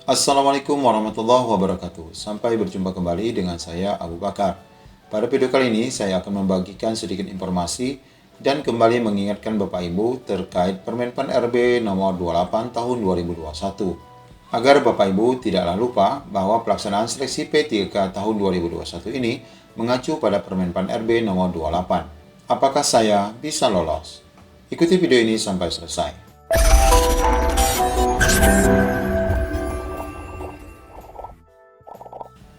Assalamualaikum warahmatullahi wabarakatuh. Sampai berjumpa kembali dengan saya Abu Bakar. Pada video kali ini saya akan membagikan sedikit informasi dan kembali mengingatkan Bapak Ibu terkait Permenpan RB nomor 28 tahun 2021. Agar Bapak Ibu tidaklah lupa bahwa pelaksanaan seleksi P3K tahun 2021 ini mengacu pada Permenpan RB nomor 28. Apakah saya bisa lolos? Ikuti video ini sampai selesai.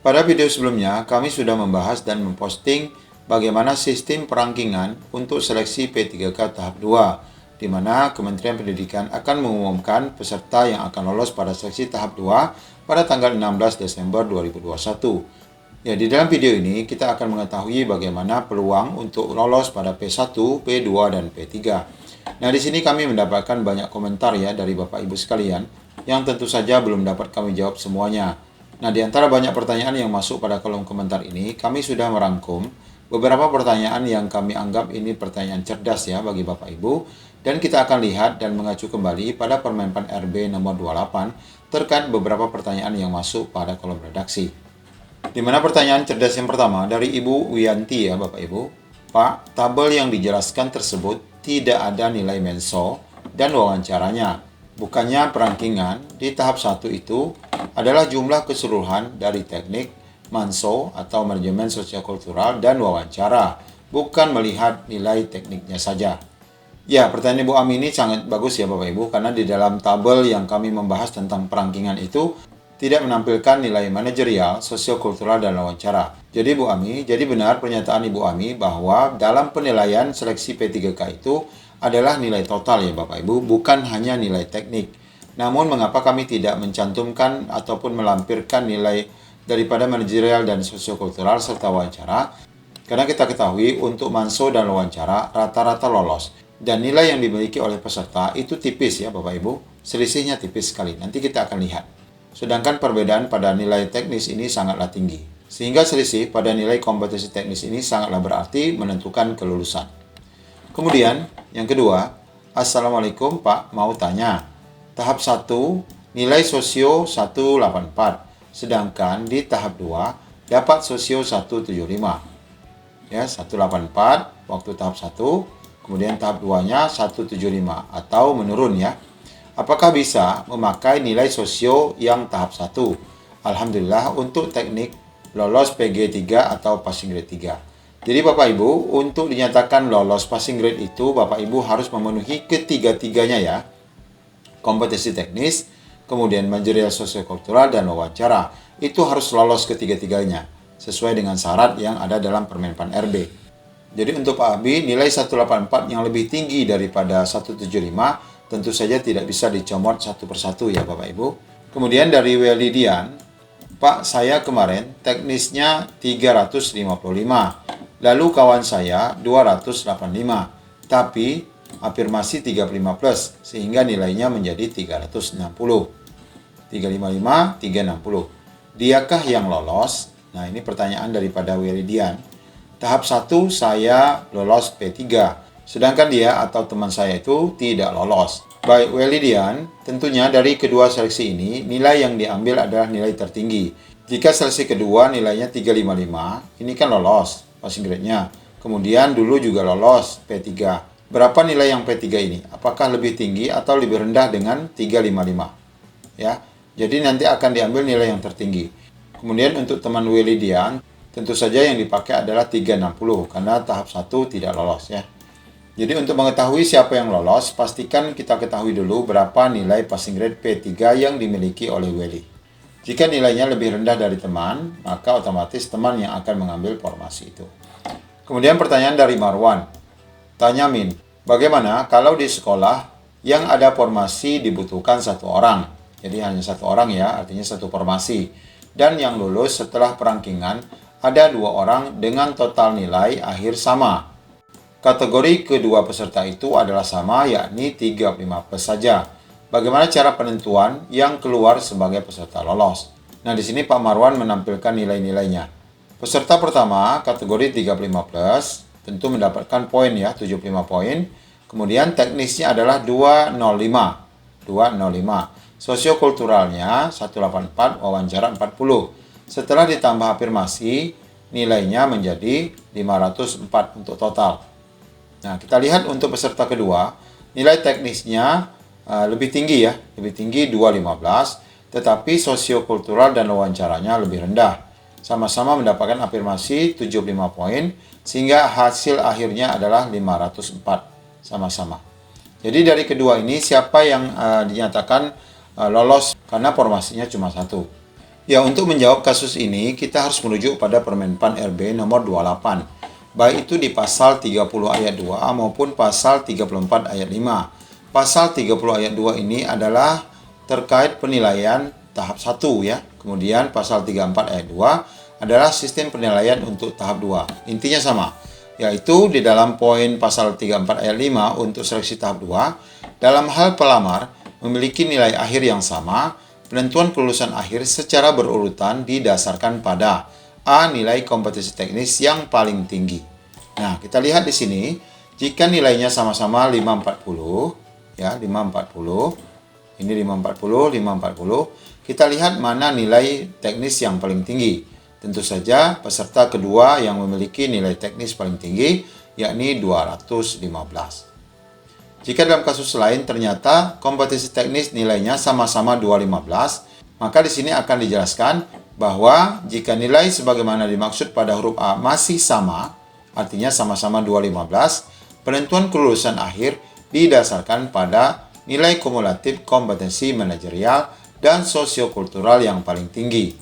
Pada video sebelumnya, kami sudah membahas dan memposting bagaimana sistem perangkingan untuk seleksi P3K tahap 2, di mana Kementerian Pendidikan akan mengumumkan peserta yang akan lolos pada seleksi tahap 2 pada tanggal 16 Desember 2021. Ya, di dalam video ini kita akan mengetahui bagaimana peluang untuk lolos pada P1, P2, dan P3. Nah, di sini kami mendapatkan banyak komentar ya dari Bapak Ibu sekalian, yang tentu saja belum dapat kami jawab semuanya. Nah, di antara banyak pertanyaan yang masuk pada kolom komentar ini, kami sudah merangkum beberapa pertanyaan yang kami anggap ini pertanyaan cerdas ya bagi Bapak Ibu, dan kita akan lihat dan mengacu kembali pada Permenpan RB nomor 28 terkait beberapa pertanyaan yang masuk pada kolom redaksi. Di mana pertanyaan cerdas yang pertama dari Ibu Wiyanti ya Bapak Ibu. Pak, tabel yang dijelaskan tersebut tidak ada nilai menso dan wawancaranya. Bukannya perangkingan di tahap 1 itu adalah jumlah keseluruhan dari teknik, manso atau manajemen sosial-kultural dan wawancara, bukan melihat nilai tekniknya saja. Ya, pertanyaan Ibu Ami ini sangat bagus ya Bapak Ibu, karena di dalam tabel yang kami membahas tentang perangkingan itu tidak menampilkan nilai manajerial, sosio-kultural, dan wawancara. Jadi Bu Ami, jadi benar pernyataan Ibu Ami bahwa dalam penilaian seleksi P3K itu adalah nilai total ya Bapak Ibu, bukan hanya nilai teknik. Namun mengapa kami tidak mencantumkan ataupun melampirkan nilai daripada manajerial dan sosio-kultural serta wawancara? Karena kita ketahui untuk manso dan wawancara rata-rata lolos. Dan nilai yang dimiliki oleh peserta itu tipis ya Bapak Ibu, selisihnya tipis sekali. Nanti kita akan lihat. Sedangkan perbedaan pada nilai teknis ini sangatlah tinggi. Sehingga selisih pada nilai kompetensi teknis ini sangatlah berarti menentukan kelulusan. Kemudian, yang kedua, Assalamualaikum Pak, mau tanya. Tahap 1, nilai sosio 184. Sedangkan di tahap 2, dapat sosio 175. Ya, 184 waktu tahap 1, kemudian tahap 2-nya 175 atau menurun ya. Apakah bisa memakai nilai sosio yang tahap 1? Alhamdulillah untuk teknik lolos PG3 atau passing grade 3. Jadi Bapak Ibu, untuk dinyatakan lolos passing grade itu Bapak Ibu harus memenuhi ketiga-tiganya ya. Kompetensi teknis, kemudian manajerial sosio-kultural dan wawancara. Itu harus lolos ketiga-tiganya sesuai dengan syarat yang ada dalam Permenpan RB. Jadi untuk Pak Abi, nilai 184 yang lebih tinggi daripada 175 tentu saja tidak bisa dicomot satu persatu ya Bapak Ibu. Kemudian dari Welidian, Pak, saya kemarin teknisnya 355. Lalu kawan saya 285, tapi afirmasi 35 plus, sehingga nilainya menjadi 360. 355, 360. Diakah yang lolos? Nah, ini pertanyaan daripada Wiridian. Tahap 1 saya lolos P3, sedangkan dia atau teman saya itu tidak lolos. Baik Welidian, tentunya dari kedua seleksi ini, nilai yang diambil adalah nilai tertinggi. Jika seleksi kedua nilainya 355, ini kan lolos passing grade-nya. Kemudian dulu juga lolos P3. Berapa nilai yang P3 ini? Apakah lebih tinggi atau lebih rendah dengan 355? Ya. Jadi nanti akan diambil nilai yang tertinggi. Kemudian untuk teman Welidian, tentu saja yang dipakai adalah 360 karena tahap 1 tidak lolos ya. Jadi untuk mengetahui siapa yang lolos, pastikan kita ketahui dulu berapa nilai passing grade P3 yang dimiliki oleh Weli. Jika nilainya lebih rendah dari teman, maka otomatis teman yang akan mengambil formasi itu. Kemudian pertanyaan dari Marwan. Tanya Min, bagaimana kalau di sekolah yang ada formasi dibutuhkan satu orang? Jadi hanya satu orang ya, artinya satu formasi. Dan yang lulus setelah perangkingan ada 2 orang dengan total nilai akhir sama. Kategori kedua peserta itu adalah sama, yakni 35 plus saja. Bagaimana cara penentuan yang keluar sebagai peserta lolos? Nah, di sini Pak Marwan menampilkan nilai-nilainya. Peserta pertama, kategori 35 plus, tentu mendapatkan poin ya, 75 poin. Kemudian teknisnya adalah 205. Sosiokulturalnya 184, wawancara 40. Setelah ditambah afirmasi, nilainya menjadi 504 untuk total. Nah, kita lihat untuk peserta kedua, nilai teknisnya lebih tinggi ya, lebih tinggi 215, tetapi sosiokultural dan wawancaranya lebih rendah. Sama-sama mendapatkan afirmasi 75 poin, sehingga hasil akhirnya adalah 504 sama-sama. Jadi dari kedua ini siapa yang dinyatakan lolos karena formasinya cuma satu. Ya, untuk menjawab kasus ini kita harus merujuk pada Permenpan RB nomor 28, baik itu di pasal 30 ayat 2 maupun pasal 34 ayat 5. Pasal 30 ayat 2 ini adalah terkait penilaian tahap 1 ya. Kemudian pasal 34 ayat 2 adalah sistem penilaian untuk tahap 2. Intinya sama, yaitu di dalam poin pasal 34 ayat 5 untuk seleksi tahap 2, dalam hal pelamar memiliki nilai akhir yang sama, penentuan kelulusan akhir secara berurutan didasarkan pada A. Nilai kompetensi teknis yang paling tinggi. Nah, kita lihat di sini, jika nilainya sama-sama 540, ya 540, ini 540, 540, kita lihat mana nilai teknis yang paling tinggi. Tentu saja peserta kedua yang memiliki nilai teknis paling tinggi, yakni 215. Jika dalam kasus lain ternyata kompetensi teknis nilainya sama-sama 215, maka di sini akan dijelaskan bahwa jika nilai sebagaimana dimaksud pada huruf A masih sama, artinya sama-sama 215, penentuan kelulusan akhir didasarkan pada nilai kumulatif kompetensi manajerial dan sosiokultural yang paling tinggi.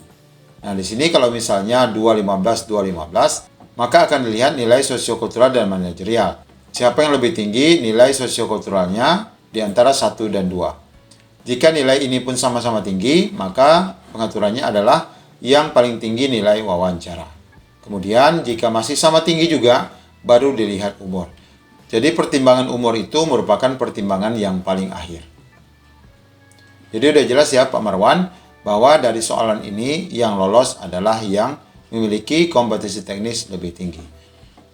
Nah, di sini kalau misalnya 215, maka akan dilihat nilai sosiokultural dan manajerial. Siapa yang lebih tinggi nilai sosiokulturalnya di antara 1 dan 2. Jika nilai ini pun sama-sama tinggi, maka pengaturannya adalah yang paling tinggi nilai wawancara. Kemudian jika masih sama tinggi juga, baru dilihat umur. Jadi pertimbangan umur itu merupakan pertimbangan yang paling akhir. Jadi udah jelas ya Pak Marwan, bahwa dari soalan ini yang lolos adalah yang memiliki kompetensi teknis lebih tinggi.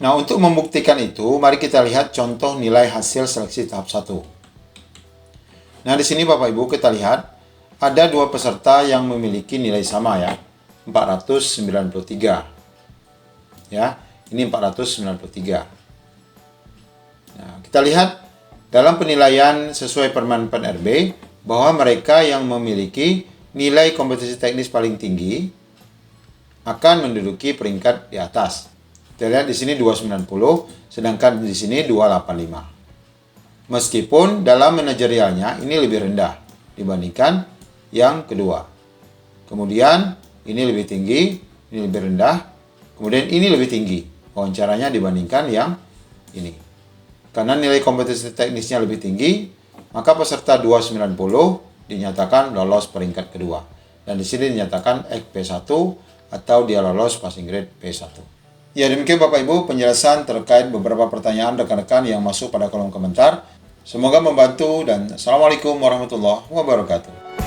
Nah, untuk membuktikan itu, mari kita lihat contoh nilai hasil seleksi tahap 1. Nah, di sini Bapak Ibu kita lihat ada dua peserta yang memiliki nilai sama ya, 493. Ya, ini 493. Nah, kita lihat dalam penilaian sesuai Permenpan RB bahwa mereka yang memiliki nilai kompetensi teknis paling tinggi akan menduduki peringkat di atas. Kita lihat di sini 290, sedangkan di sini 285. Meskipun dalam manajerialnya ini lebih rendah dibandingkan yang kedua. Kemudian ini lebih tinggi, ini lebih rendah. Kemudian ini lebih tinggi wawancaranya dibandingkan yang ini. Karena nilai kompetensi teknisnya lebih tinggi, maka peserta 290 dinyatakan lolos peringkat kedua. Dan di sini dinyatakan P1 atau dia lolos passing grade P1. Ya, demikian Bapak Ibu penjelasan terkait beberapa pertanyaan rekan-rekan yang masuk pada kolom komentar. Semoga membantu dan Assalamualaikum warahmatullahi wabarakatuh.